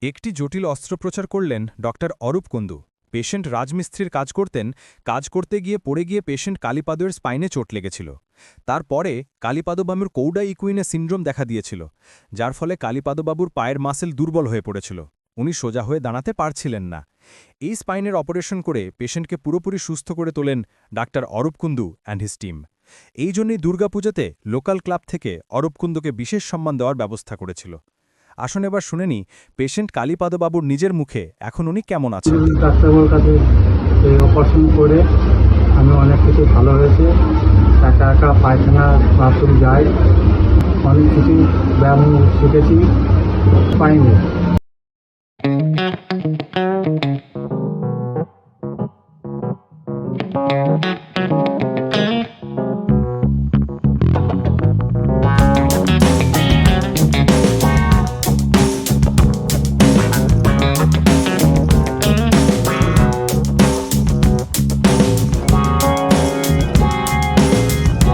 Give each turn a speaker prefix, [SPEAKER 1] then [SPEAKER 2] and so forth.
[SPEAKER 1] একটি জটিল অস্ত্রোপচার করলেন ডক্টর অরূপ কুন্দু। পেশেন্ট রাজমিস্ত্রির কাজ করতেন। কাজ করতে গিয়ে পড়ে গিয়ে পেশেন্ট কালীপাদের স্পাইনে চোট লেগেছিল। তারপরে কালীপাদবাবুর কৌডা ইকুইনে সিন্ড্রোম দেখা দিয়েছিল, যার ফলে কালীপাদবাবুর পায়ের মাসেল দুর্বল হয়ে পড়েছিল। উনি সোজা হয়ে দাঁড়াতে পারছিলেন না। এই স্পাইনের অপারেশন করে পেশেন্টকে পুরোপুরি সুস্থ করে তোলেন doctor Arup Kundu and his team. এই জন্যই দুর্গাপূজাতে লোকাল ক্লাব থেকে অরূপ কুন্দুকে বিশেষ সম্মান দেওয়ার ব্যবস্থা করেছিল। আসুন এবার শুনে নি পেশেন্ট কালীপাদবাবুর নিজের মুখে এখন উনি কেমন আছেন।
[SPEAKER 2] ডাক্তারবাবুর কাছে এই অপারেশন করে আমি অনেক কিছু ভালো হয়েছে। একা একা পায়খানা বাথরুম যাই, অনেক কিছু ব্যায়াম শিখেছি পাইনি।